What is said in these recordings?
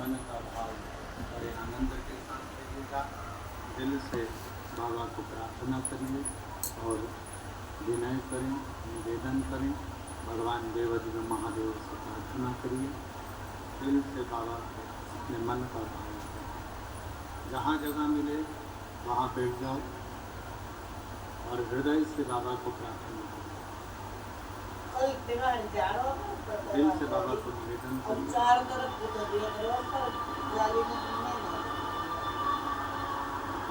मन का भाव बड़े आनंद के साथ रहिएगा। दिल से बाबा को प्रार्थना करिए और विनय करें, निवेदन करें, भगवान देवज्ञ महादेव से प्रार्थना करिए। दिल से बाबा को अपने मन का भाव करें। जहाँ जगह मिले वहाँ बैठ जाओ और हृदय से बाबा को प्रार्थना करें। दिल से बाबा को निवेदन करें।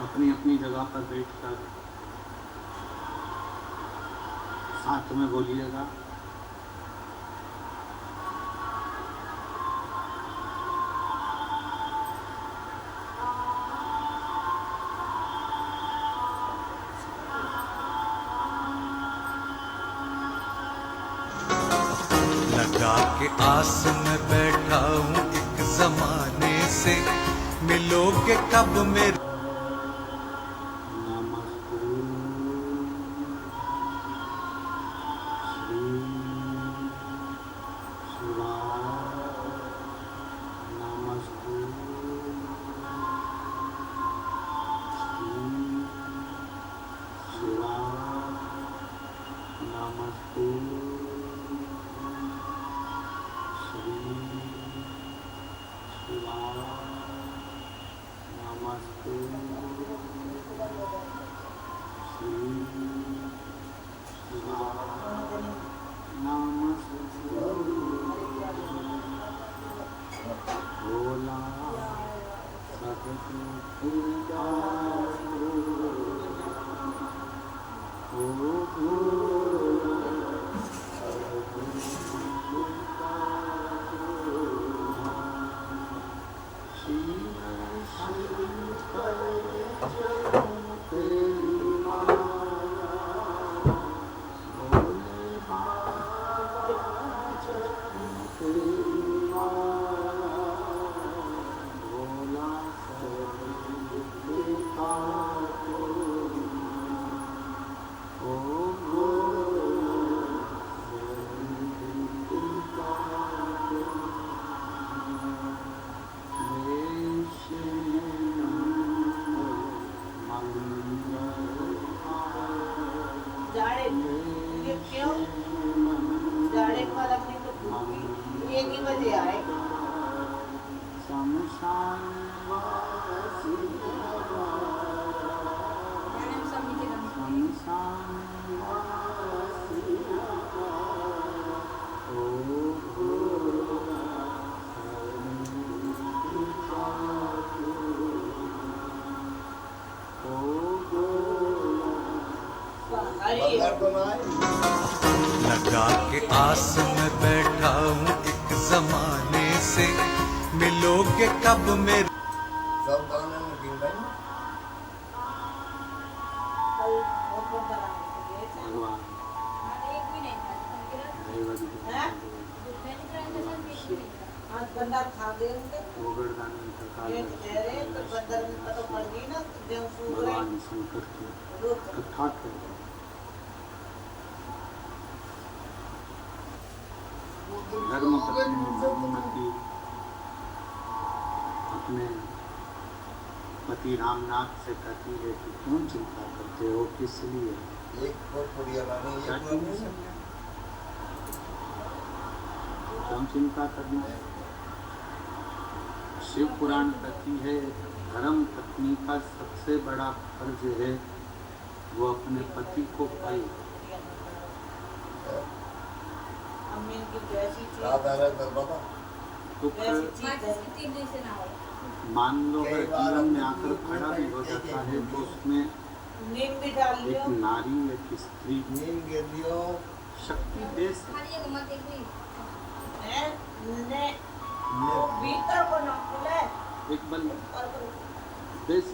अपनी अपनी जगह पर बैठकर साथ में बोलिएगा। लगा के आस में बैठा हूँ एक जमाने से, मिलोगे कब मेरे। लगा के आस में बैठा हूँ एक जमाने से, मिलोगे कब मेरे। सब गाने में गिन भाई बंदा खा दे उनके ये तेरे तो बंदर में तो पड़ गई ना जब सूख धर्म पत्नी अपने पति रामनाथ से कहती है कि क्यों चिंता करते हो, किस लिए क्यों चिंता करना है। शिव पुराण कहती है धर्म पत्नी का सबसे बड़ा फर्ज है वो अपने पति को पाए। दुख मान लो अगर जीवन में आकर खड़ा भी हो जाता है तो उसमें एक नारी एक स्त्री शक्ति दे एक बल देश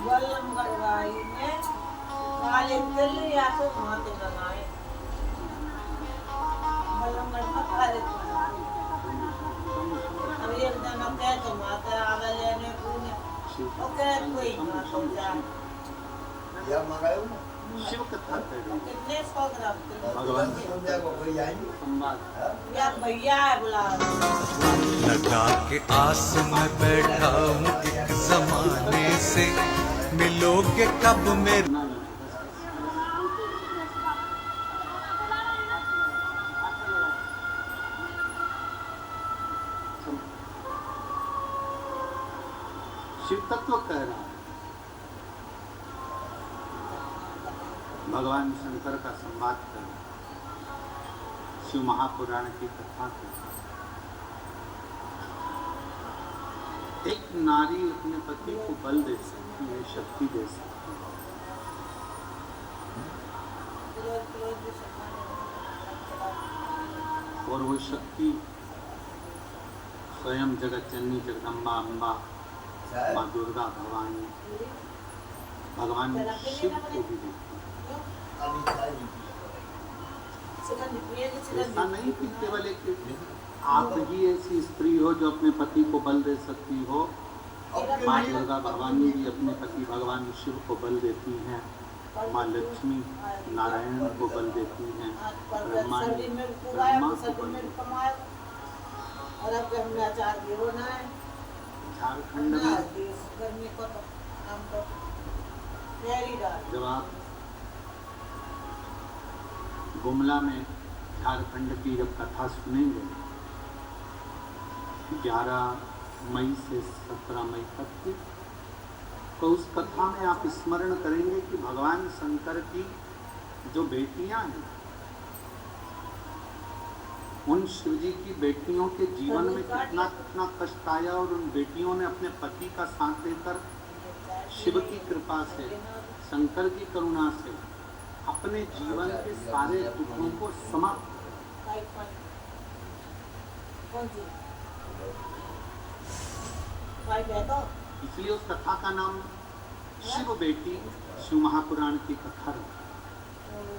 वल्लम गढ़वाई में काले दिल या तो माते लगाए मतलब मत खाले अब एक जना कह तो माता आवे लेने पूने ओके कोई ना तो जा या मंगायो शिव कथा करें कितने सौ ग्राम भगवान संध्या को कोई आएंगे संवाद या भैया है बुला लगा के आस में बैठा हूँ एक जमाने से, मिलोगे कब मेरे। ना शिव तत्व कह रहा है, भगवान शंकर का संवाद कर रहा है, शिव महापुराण की कथा कर रहा है। एक नारी अपने पति को बल दे सकती है, शक्ति दे सकती है, और वो शक्ति स्वयं जगत जननी जगदम्बा अम्बा माँ दुर्गा भवानी भगवान शिव को भी देती है। ऐसा नहीं कि केवल एक आप ही ऐसी स्त्री हो जो अपने पति को बल दे सकती हो, माँ दुर्गा भवानी भी अपने पति भगवान शिव को बल देती हैं, माँ लक्ष्मी नारायण को बल देती हैं, ब्रह्मा को बल देती हैं। और अब हमने अचार भी होना है झारखंड ना में देश गर्मी को तो हम तो प्यारी डाल जब आप गुमला में झारखंड की जब कथा सुनेंगे 11 मई से 17 मई तक की, तो उस कथा में आप स्मरण करेंगे कि भगवान शंकर की जो बेटियां हैं, उन शिव जी की बेटियों के जीवन में कितना कितना कष्ट आया, और उन बेटियों ने अपने पति का साथ देकर शिव की कृपा से, शंकर की करुणा से अपने जीवन के सारे दुखों को समाप्त, कौन सी भाई बैठो इसलिए उस कथा का नाम शिव बेटी शिव महापुराण की कथा रखा,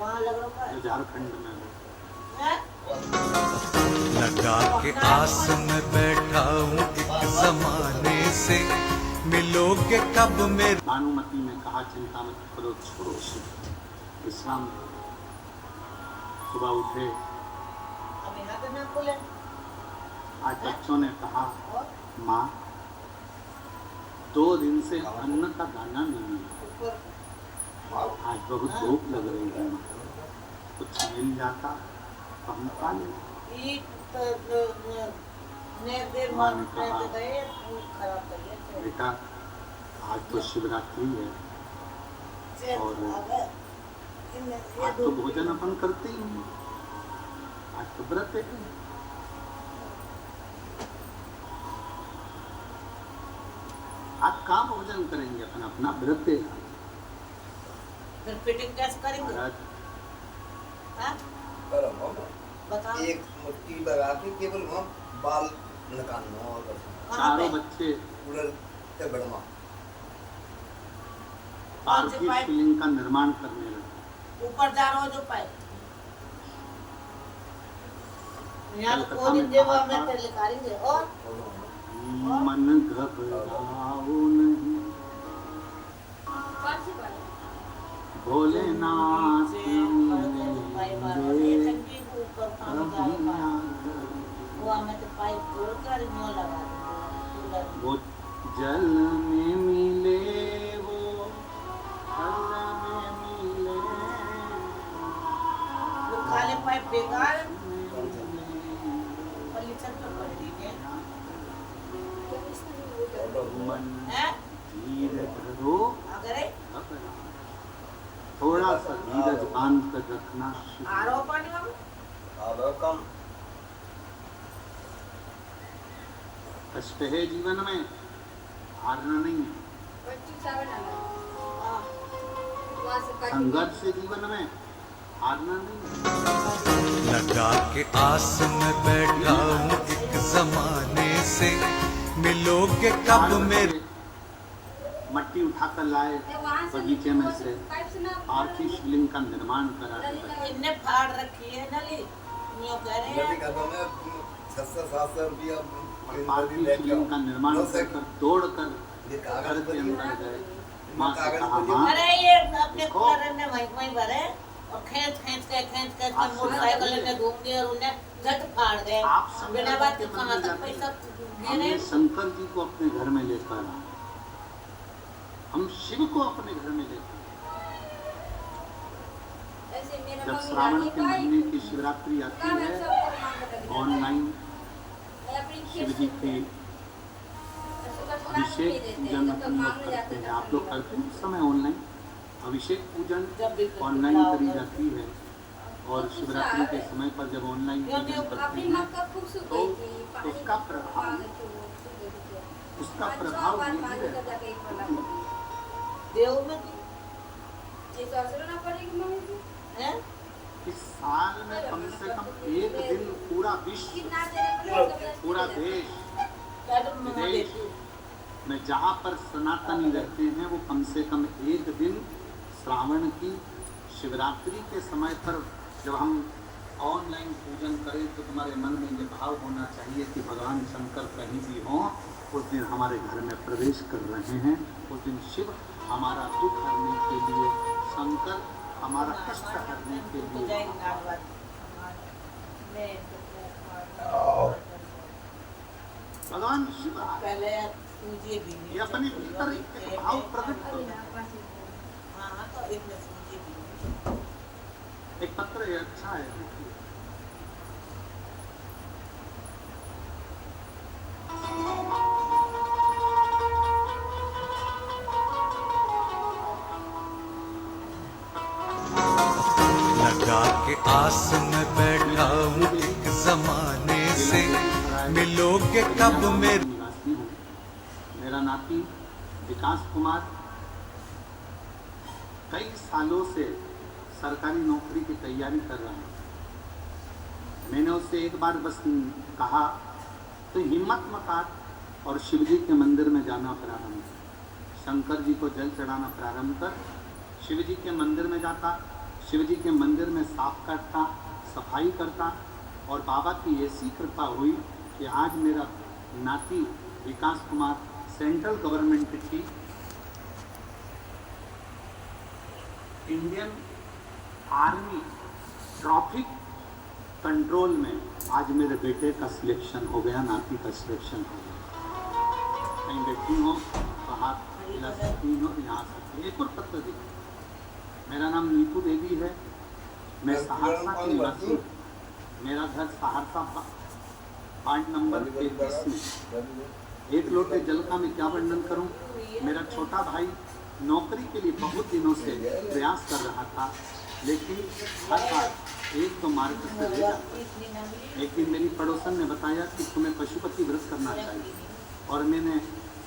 वहाँ लग रहा जो झारखंड में है। है लगा के आस में बैठा हूँ एक जमाने से, मिलोगे कब मेरे। भानुमति ने कहा चिंता मत करो, छोड़ो शिव, विश्राम करो। सुबह उठे, अब यहाँ पे ना खोले आज बच्चों ने कहा और माँ 2 दिन से अन्न का दाना नहीं है, ऊपर आज बहुत भूख लग रही है, कुछ मिल जाता तो हम खा लेते। ईट ने देर मान में गए खराब कर दिया बेटा आज तो शिवरात्रि है, और आज तो भोजन अपन करते ही नहीं, आज तो व्रत है। आज कहाँ भोजन करेंगे अपन, अपना व्रत है। फिर फिटिंग कैसे करेंगे महाराज हाँ? करो मामा। बताओ एक मुट्ठी लगा के केवल वहाँ बाल निकालना और बस। कहाँ चारों पे? बच्चे उधर से बड़मा पार्थिव शिवलिंग का निर्माण करने लगे। ऊपर जा रहा हो जो पाए यहाँ तो कलकत्ता कोई में देवा कहा में था, तेरे लिखाएंगे और मन घबराओ नहीं, भोलेनाथ मिलेंगे कभी आकर। वो जल में मिले, वो फल में मिले, खाले पाइप बेकार मिले। पलीचर पर पड़ रही मन है धीर धरो, अगर घबराओ। थोड़ा सा धीरज बांध कर रखना शुरू। आरो पानी में आधा कम कष्ट है जीवन में, हारना नहीं है। संघर्ष है जीवन में, हारना नहीं है। लगा के आस में बैठा हूँ एक जमाने से, मिलोगे कब 4 मेरे। बजे मट्टी उठाकर लाए बगीचे में से आरती शिवलिंग का निर्माण करा। इनने फाड़ रखी है नली, यूं कह रहे नदी हैं। का तो मैं 600-700 रुपया और पार्थिव शिवलिंग का निर्माण कर दौड़ कर ये घर कागज के पर अंदर गए। माँ से कागज कहा, पर माँ अरे ये अपने कुकर ने वहीं भरे और खींच के मोटरसाइकिल में घूम दिए और उन्हें झट फाड़ दे। आप सब बिना बात के कहाँ तक पैसा हमने गिरे। शंकर जी को अपने घर में लेकर आए, हम शिव को अपने घर में लेकर आए। जब श्रावण के महीने की शिवरात्रि आती है, ऑनलाइन शिव जी के अभिषेक पूजन अपन लोग करते हैं। आप लोग करते हैं उस समय ऑनलाइन अभिषेक पूजन ऑनलाइन करी जाती है। और शिवरात्रि के समय पर जब ऑनलाइन पूजन करते हैं तो उसका प्रभाव ये है देव में हैं? इस साल में कम से कम एक दिन पूरा विश्व, पूरा देश, विदेश में जहाँ पर सनातनी रहते हैं वो कम से कम एक दिन श्रावण की शिवरात्रि के समय पर जब हम ऑनलाइन पूजन करें तो तुम्हारे मन में ये भाव होना चाहिए कि भगवान शंकर कहीं भी हों, उस दिन हमारे घर में प्रवेश कर रहे हैं। उस दिन शिव हमारा दुख हरने के लिए, शंकर हमारा कष्ट हरने के लिए, भगवान शिव पहले पूजिए भी ये अपने भीतर एक भाव प्रकट कर रहे हैं। हाँ तो इसमें पूजिए भी एक पत्र है, अच्छा है, देखिए। लगा के आस में बैठा हूँ एक जमाने से, मिलोगे कब मेरे। निवासी हूँ। मेरा नाती विकास कुमार कई सालों से सरकारी नौकरी की तैयारी कर रहा है। मैंने उससे एक बार बस कहा तो हिम्मत मत हार और शिव जी के मंदिर में जाना प्रारंभ कर, शंकर जी को जल चढ़ाना प्रारंभ कर। शिव जी के मंदिर में जाता, शिव जी के मंदिर में साफ करता, सफाई करता और बाबा की ऐसी कृपा हुई कि आज मेरा नाती विकास कुमार सेंट्रल गवर्नमेंट की इंडियन आर्मी ट्रैफिक कंट्रोल में आज मेरे बेटे का सिलेक्शन हो गया, नाती का सिलेक्शन हो गया। कहीं बैठी हो तो हाथ हिला सकती हो, यहाँ सकती। एक और पत्र देखिए। मेरा नाम नीतू देवी है, मैं सहरसा की निवासी हूँ। मेरा घर सहरसा वार्ड नंबर 33 में। एक लोटे जल का मैं क्या वर्णन करूं। मेरा छोटा भाई नौकरी के लिए बहुत दिनों से प्रयास कर रहा था, लेकिन हर बार एक तो मार्ग से रह जाता। एक दिन मेरी पड़ोसन ने बताया कि तुम्हें पशुपति व्रत करना चाहिए, और मैंने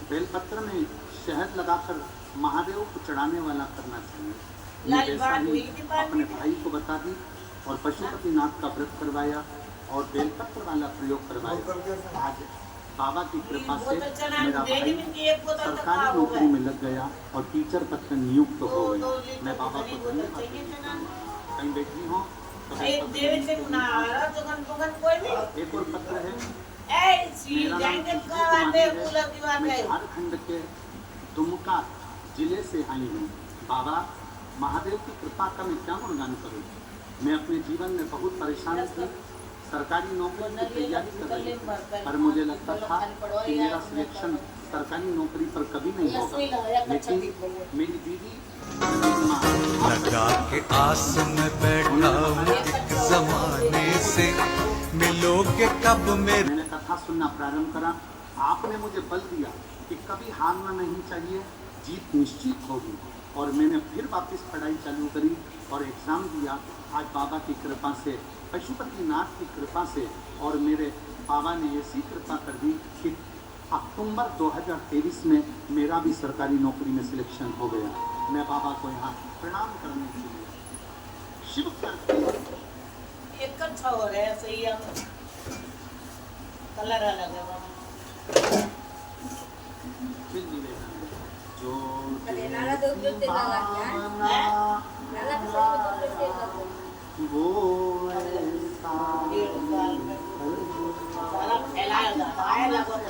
बेलपत्र में शहद लगाकर महादेव को चढ़ाने वाला करना चाहिए। मैं वैसा ही अपने भाई को बता दी और पशुपतिनाथ का व्रत करवाया और बेलपत्र वाला प्रयोग करवाया। आज बाबा की कृपा से मेरा भाई सरकारी नौकरी में लग गया और टीचर पद पर नियुक्त हो गया। मैं बाबा को धन्यवाद देता हूं। कहीं बैठी हो तो एक और पत्र है। मेरा नाम मैं झारखंड के दुमका जिले से आई हूँ। बाबा महादेव की कृपा का मैं क्या गुणगान करूँ। मैं अपने जीवन में बहुत परेशान थी, सरकारी नौकरी की तैयारी कर रही थी, पर मुझे लगता था कि मेरा सिलेक्शन सरकारी नौकरी पर कभी नहीं होगा, लेकिन मेरी दीदी लगा के आस में बैठा हूँ एक जमाने से, मिलोगे कब मेरे। मैंने कथा सुनना प्रारंभ करा। आपने मुझे बल दिया कि कभी हारना नहीं चाहिए, जीत निश्चित होगी। और मैंने फिर वापस पढ़ाई चालू करी और एग्ज़ाम दिया। आज बाबा की कृपा से, पशुपतिनाथ की कृपा से और मेरे बाबा ने ऐसी कृपा कर दी कि अक्टूबर 2023 में मेरा भी सरकारी नौकरी में सिलेक्शन हो गया। मैं बाबा को यहाँ प्रणाम करने के लिए शिव करते एक अच्छा हो रहा है, सही है। कलर अलग है। फिर निवेदन जो नाला दो किलो तेल लगा दिया है। नाला के सही में 2 किलो तेल लगा दिया। वो ऐसा 1.5 साल में सारा फैलाया जाता है लगभग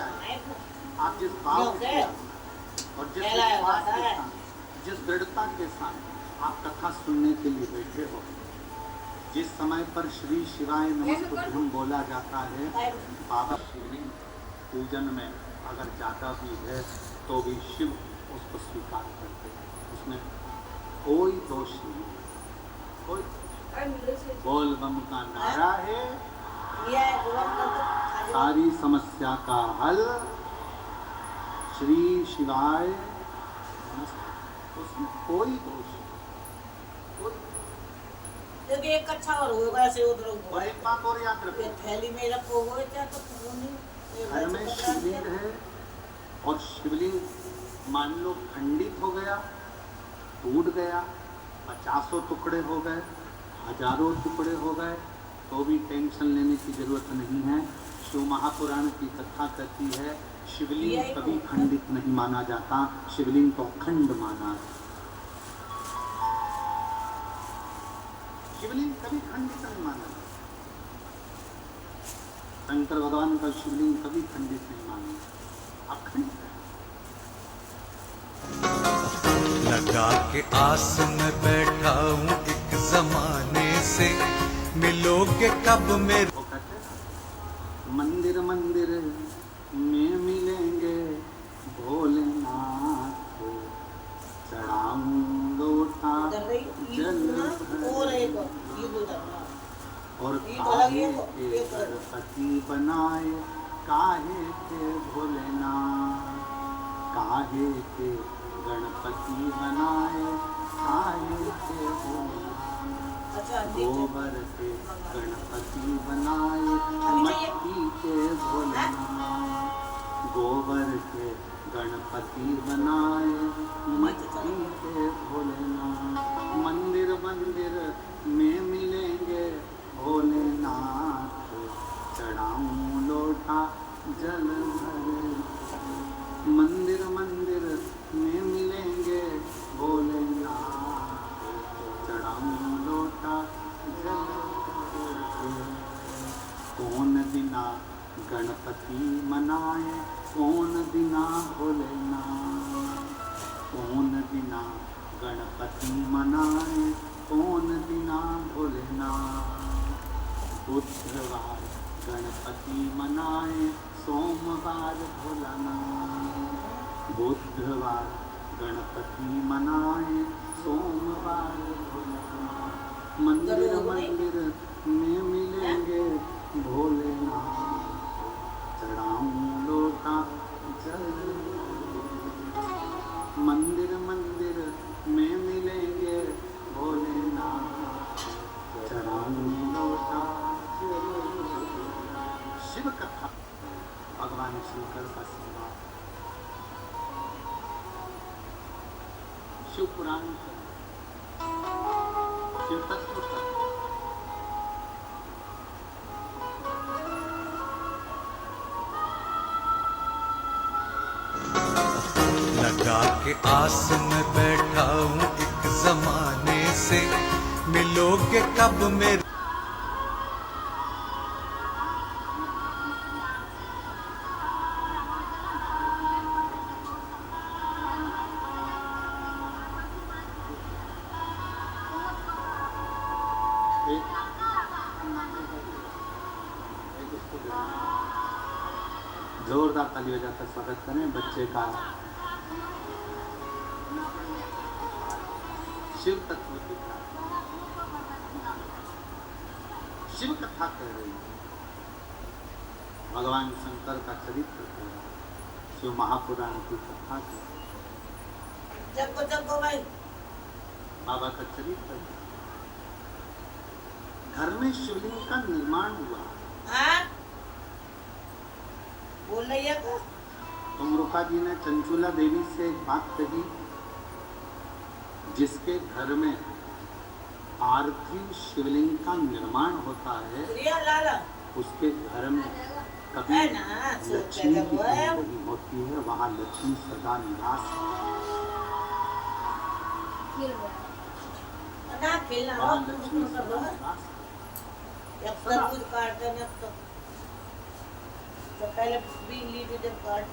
आप जिस भाव क्यों के के? और जिस फैलाया विश्वास जाता के है। साथ, जिस दृढ़ता के साथ आप कथा सुनने के लिए बैठे हो, जिस समय पर श्री शिवाय नमस्तुभ्यं बोला जाता है, बाबा शिवलिंग पूजन में अगर ज़्यादा भी है तो भी शिव उसको स्वीकार करते हैं, उसमें कोई दोष नहीं है। कोई बोल बम का नारा है, ये वक्त सारी समस्या का हल श्री शिवाय नमस्तुभ्यं। उसमें कोई दोष नहीं, कोई। क्योंकि एक अच्छा और होगा ऐसे उधर और एक बात और याद ये रखो, थैली में रखोगे क्या तो वो नहीं ये घर में वैसे शिवलिंग है और शिवलिंग मान लो खंडित हो गया, टूट गया, 50 टुकड़े हो गए, हजारों टुकड़े हो गए, तो भी टेंशन लेने की जरूरत नहीं है। शिव महापुराण की कथा कहती है शिवलिंग कभी खंडित नहीं माना जाता, शिवलिंग को अखंड माना जाता। शिवलिंग कभी खंडित नहीं माना जाता। शंकर भगवान का शिवलिंग कभी खंडित नहीं माना जाता, अखंड है। लगा के आस में बैठा हूँ एक जमाने से, मिलोगे कब मेरे। वो कहते हैं, मंदिर मंदिर में मिलेंगे भोलेनाथ को, चढ़ाऊं लोटा उधर रही जल और एक भर। ये उधर और ये काहे अलग ये के एक अलग। गणपति बनाए, काहे के भोलेनाथ, काहे के गणपति बनाए, काहे के भोलेनाथ। अच्छा गोबर के गणपति बनाए, मट्टी के भोलेनाथ, गोबर के गणपति बनाए, मट्टी के भोलेनाथ। मंदिर मंदिर में मिलेंगे भोलेनाथ, चढ़ाऊं लोटा जल भर। मंदिर मंदिर में मिलेंगे भोलेनाथ, चढ़ाऊं लोटा जल भर। कौन बिना गणपति मनाए, कौन बिना भोलेनाथ, कौन बिना गणपति मनाए, कौन बिना भोलेनाथ। बुधवार गणपति मनाए, सोमवार भोलानाथ, बुधवार गणपति मनाए, सोमवार भोलानाथ। मंदिर मंदिर में मिलेंगे भोलेनाथ, चढ़ाऊं लोटा जल। मंदिर मंदिर में मिलेंगे भोलेनाथ, चढ़ाऊं लोटा जल। शिव कथा भगवान शंकर का संवाद, शिव पुराण, शिव तत्व का। लगा के आस में बैठा हूँ एक जमाने से, मिलोगे कब मेरे। जोरदार ताली बजाकर स्वागत करें बच्चे का। शिव तत्व की शिव कथा कह रही है, भगवान शंकर का चरित्र कह रही है, शिव महापुराण की कथा कह रही है, जब भाई बाबा का चरित्र है। घर में शिवलिंग का निर्माण हुआ। हाँ बोल रही है को तुमरुका जी ने चंचुला देवी से एक बात कही, जिसके घर में आरती शिवलिंग का निर्माण होता है, प्रिया लाला उसके घर में कभी है ना, लक्ष्मी की कमी नहीं होती है, वहाँ लक्ष्मी सदा निवास है। खेल रहा है। ना खेलना हो वहाँ तुम लक्ष्मी तो सब सदा वास। जब तरबूज काटते हैं तो पहले भी लीजिए जब काट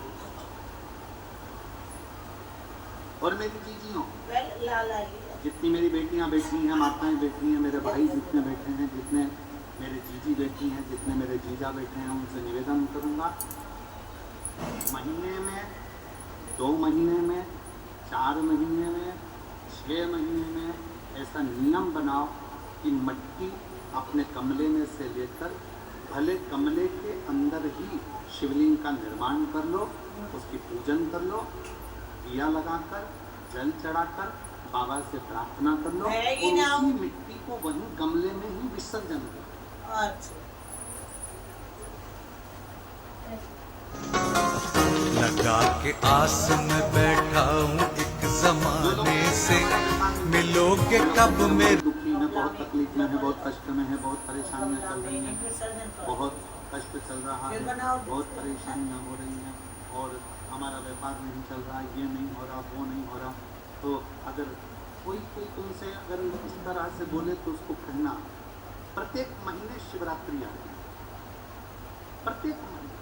और मेरी जीजियों, पहले लाला लिया जितनी मेरी बेटियां बैठी हैं, माताएं बैठी हैं, मेरे भाई जितने बैठे हैं, जितने मेरे जीजी बैठी हैं, जितने मेरे जीजा बैठे हैं, उनसे निवेदन करूंगा, महीने में, 2 महीने में, 4 महीने में, 6 महीने में ऐसा नियम बनाओ कि मट्टी अपने कमरे में से लेकर भले कमरे के अंदर ही शिवलिंग का निर्माण कर लो, उसकी पूजन कर लो, दिया लगाकर, जल चढ़ाकर, बाबा से प्रार्थना कर लो, है ही और ना। उसी मिट्टी को वहीं गमले में ही विसर्जन करो। अच्छा लगा के आस में बैठा हूँ एक जमाने से, मिलोगे कब मेरे। दुखी है, बहुत तकलीफ में है, बहुत कष्ट में है, बहुत परेशानियां चल रही हैं, विसर्जन करो। बहुत कष्ट चल रहा है, फिर बनाओ। बहुत परेशानियां हो रही हैं और हमारा व्यापार नहीं चल रहा, ये नहीं हो रहा, वो नहीं हो रहा। तो अगर कोई तुमसे अगर इस तरह से बोले तो उसको कहना, प्रत्येक महीने शिवरात्रि आती है, प्रत्येक महीने,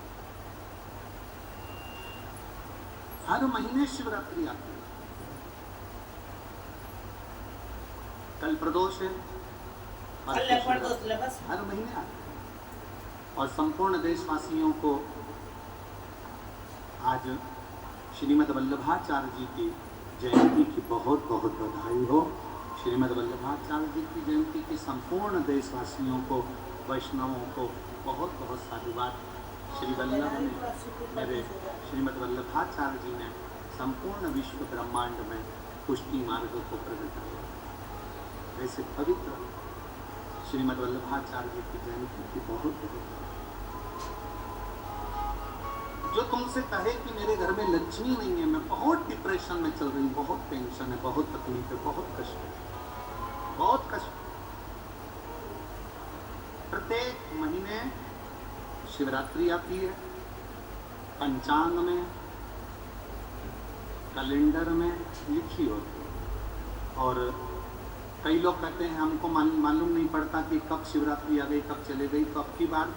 हर महीने शिवरात्रि आती है। कल प्रदोष है, अल्लाह पढ़ दो बस। हर महीने आती है। और संपूर्ण देशवासियों को आज श्रीमद् वल्लभाचार्य जी की जयंती की बहुत बहुत बधाई हो। श्रीमद् वल्लभाचार्य जी की जयंती की संपूर्ण देशवासियों को, वैष्णवों को बहुत बहुत साधुवाद। श्री वल्लभ ने, मेरे श्रीमद् वल्लभाचार्य जी ने संपूर्ण विश्व ब्रह्मांड में पुष्टि मार्ग को प्रगटाया। ऐसे पवित्र श्रीमद् वल्लभाचार्य जी की जयंती की बहुत बहुत। जो तुमसे कहे कि मेरे घर में लक्ष्मी नहीं है, मैं बहुत डिप्रेशन में चल रही हूँ, बहुत टेंशन है, बहुत तकलीफ है, बहुत कष्ट है, बहुत कष्ट। प्रत्येक महीने शिवरात्रि आती है, पंचांग में, कैलेंडर में लिखी होती है। और कई लोग कहते हैं हमको मालूम नहीं पड़ता कि कब शिवरात्रि आ गई, कब चले गई। तो अब की बार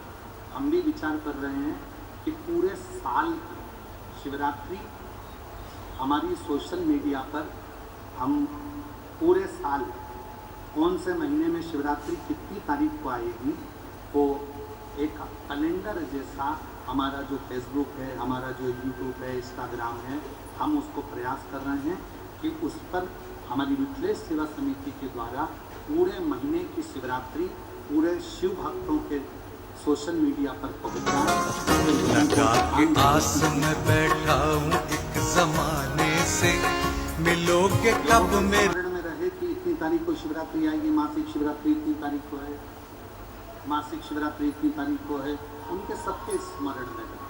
हम भी विचार कर रहे हैं कि पूरे साल की शिवरात्रि हमारी सोशल मीडिया पर, हम पूरे साल कौन से महीने में शिवरात्रि कितनी तारीख को आएगी, वो एक कैलेंडर जैसा हमारा जो फेसबुक है, हमारा जो यूट्यूब है, इंस्टाग्राम है, हम उसको प्रयास कर रहे हैं कि उस पर हमारी मिथिलेश सेवा समिति के द्वारा पूरे महीने की शिवरात्रि पूरे शिव भक्तों के सोशल मीडिया पर लगा के आस में बैठा हूँ एक जमाने से, मिलोगे कब मेरे। स्मरण में रहे कि इतनी तारीख को शिवरात्रि आएगी, मासिक शिवरात्रि इतनी तारीख को है, मासिक शिवरात्रि इतनी तारीख को है, उनके सबके स्मरण में रहे।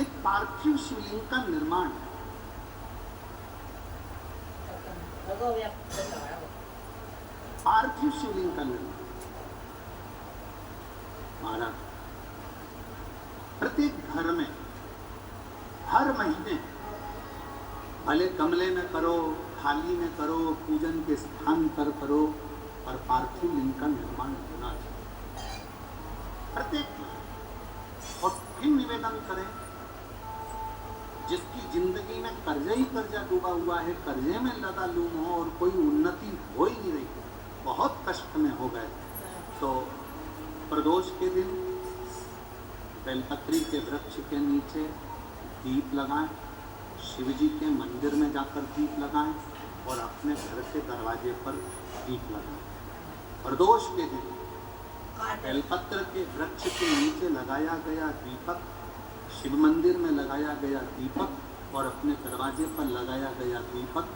एक पार्थिव शिवलिंग का निर्माण, पार्थिव शिवलिंग का निर्माण महाराज प्रत्येक घर में हर महीने, भले गमले में करो, थाली में करो, पूजन के स्थान पर करो, और पार्थिव लिंग का निर्माण होना चाहिए प्रत्येक। और फिर निवेदन करें, जिसकी जिंदगी में कर्जा ही कर्जा डूबा हुआ है, कर्जे में लगा लूम हो और कोई उन्नति हो ही नहीं रही, बहुत कष्ट में हो गए, तो प्रदोष के दिन बेलपत्री के वृक्ष के नीचे दीप लगाएं, शिव जी के मंदिर में जाकर दीप लगाएं और अपने घर के दरवाजे पर दीप लगाएं। प्रदोष के दिन बेलपत्र के वृक्ष के नीचे लगाया गया दीपक, शिव मंदिर में लगाया गया दीपक और अपने दरवाजे पर लगाया गया दीपक,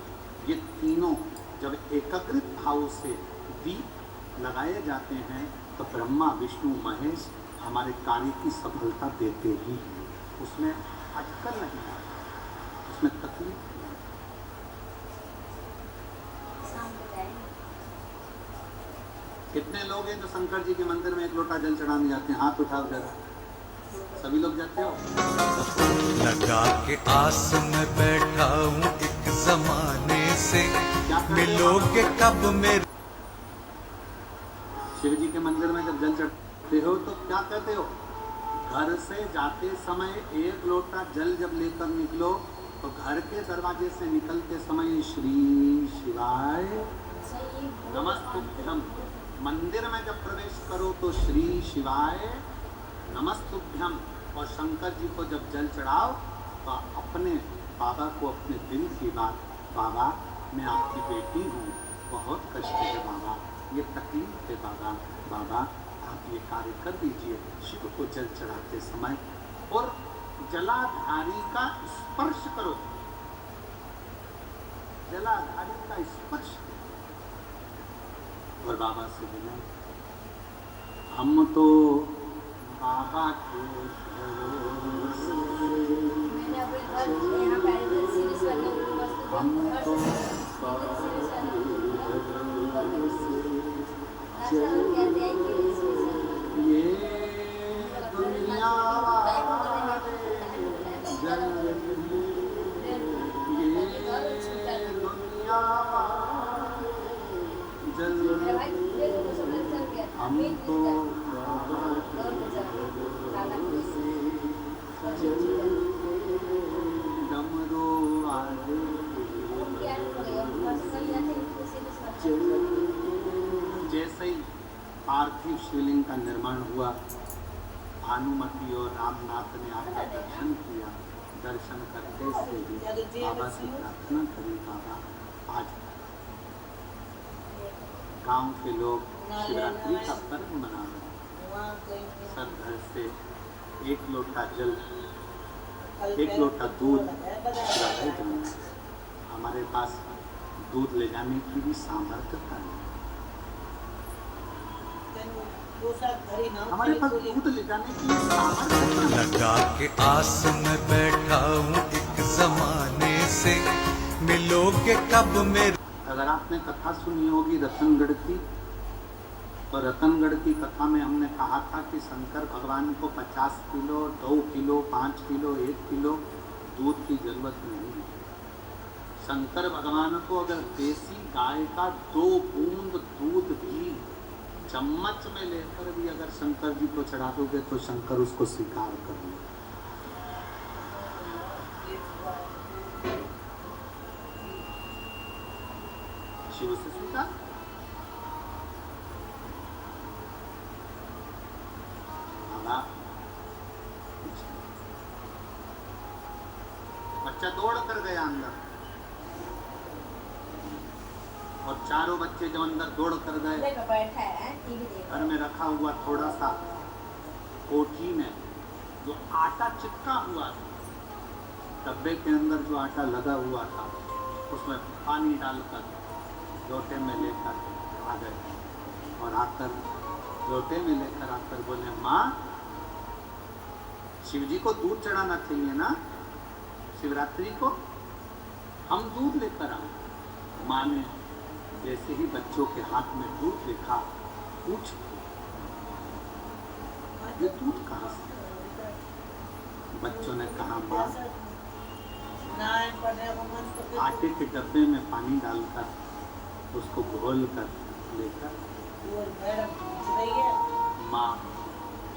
ये तीनों जब एकाग्रित भाव से दीप लगाए जाते हैं तो ब्रह्मा विष्णु महेश हमारे कार्य की सफलता देते ही हैं। उसमें अटकल नहीं है, उसमें तकलीफ नहीं है। शाम को जाएंगे। कितने लोग हैं जो शंकर जी के मंदिर में एक लोटा जल चढ़ाने जाते हैं? हाथ उठाओ जरा, सभी लोग जाते हो? लगा के आस में बैठा हूँ एक जमाने से, मिलोगे कब मेरे। शिव जी के मंदिर में जब जल चढ़ाते हो तो क्या कहते हो? घर से जाते समय एक लोटा जल जब लेकर निकलो तो घर के दरवाजे से निकलते समय श्री शिवाय सही नमस्तुभ्यम। मंदिर में जब प्रवेश करो तो श्री शिवाय नमस्तुभ्यम। और शंकर जी को जब जल चढ़ाओ तो अपने बाबा को अपने दिल की बात, बाबा मैं आपकी बेटी हूँ, बहुत कष्ट है बाबा, ये तकलीफ है बाबा, बाबा आप ये कार्य कर दीजिए। शिव को जल चढ़ाते समय और जलाधारी का स्पर्श करो, जलाधारी का स्पर्श करो और बाबा से बोलो हम तो बाबा के भरोसे, मैंने अपने घर यहाँ पे सीरीज वाले वस्तु हम तो बाबा बाबा के भरोसे ऐसा कहते हैं कि ये दुनिया वाले जल ये दुनिया वाले जल हम तो बाबा के डमरू वाले जैसे ही पार्थिव शिवलिंग का निर्माण हुआ, भानुमति और रामनाथ ने आपका दर्शन किया। दर्शन करते से ही बाबा से प्रार्थना करी, बाबा आज गांव के लोग शिवरात्रि का पर्व मना रहे हैं, सब घर से एक लोटा जल, एक लोटा दूध चढ़ाए जाएंगे। हमारे पास दूध ले जाने की भी सामर्थ्यता नहीं, हमारे पास दूध ले जाने की भी सामर्थ्यता नहीं। लगा के आस में बैठा हूँ एक जमाने से, मिलोगे कब मेरे। अगर आपने कथा सुनी होगी रतनगढ़ की, तो रतनगढ़ की कथा में हमने कहा था कि शंकर भगवान को 50 किलो, 2 किलो, 5 किलो, 1 किलो दूध की जरूरत नहीं है। शंकर भगवान को अगर देसी गाय का 2 बूंद दूध भी चम्मच में लेकर भी अगर शंकर जी को चढ़ा दोगे तो शंकर उसको स्वीकार कर लेंगे। शिव से स्वीकार। बच्चा दौड़ कर गया अंदर और चारों बच्चे जब अंदर दौड़ कर गए, बैठा है टीवी देख घर में रखा हुआ थोड़ा सा कोठी में जो आटा चिपका हुआ था, डब्बे के अंदर जो आटा लगा हुआ था, उसमें पानी डालकर लोटे में लेकर आ गए और आकर लोटे में लेकर आकर बोले माँ शिव जी को दूध चढ़ाना चाहिए ना, शिवरात्रि को हम दूध लेकर आए। माँ ने जैसे ही बच्चों के हाथ में दूध देखा, पूछ ये दूध कहाँ से? बच्चों ने कहा माँ आटे के डब्बे में पानी डालकर उसको घोल कर लेकर माँ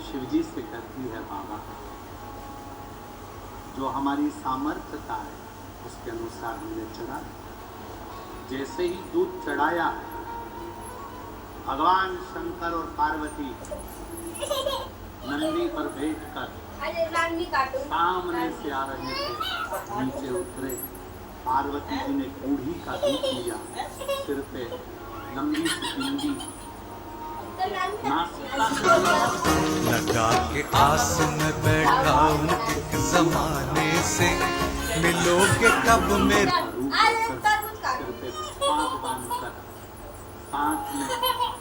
शिवजी से कहती है बाबा जो हमारी सामर्थ्यता है उसके अनुसार हमने चढ़ा। जैसे ही दूध चढ़ाया, भगवान शंकर और पार्वती नंदी पर बैठकर सामने से आ रहे थे, नीचे उतरे। पार्वती जी ने बूढ़ी का दूध लिया, सिर पे लंबी सी पिंडी, लगा के आस में बैठा हूँ एक जमाने से, मिलोगे कब मेरे। साथ में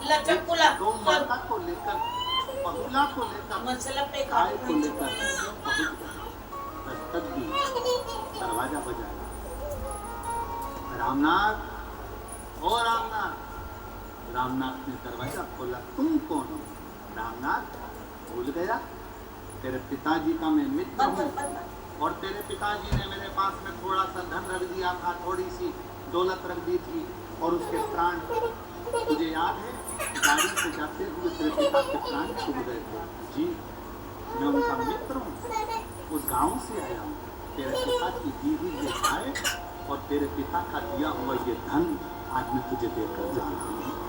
लचकुला गौ माता को लेकर, पहुला को लेकर, मसला पे गाय को लेकर पहुंच गए। दस्तक दी, दरवाजा बजाया। रामनाथ, ओ रामनाथ। रामनाथ ने दरवाजा खोला। तुम कौन हो? रामनाथ, भूल गया तेरे पिताजी का मैं मित्र हूँ, और तेरे पिताजी ने मेरे पास में थोड़ा सा धन रख दिया था, थोड़ी सी दौलत रख दी थी, और उसके प्राण तुझे याद है? गाड़ी से जाते हुए तेरे पिता के प्राण छूट गए थे। जी, मैं उनका मित्र हूँ, उस गांव से आया हूँ। तेरे पिता की दी हुई ये गाय और तेरे पिता का दिया हुआ ये धन आज मैं तुझे देकर जा रहा हूँ।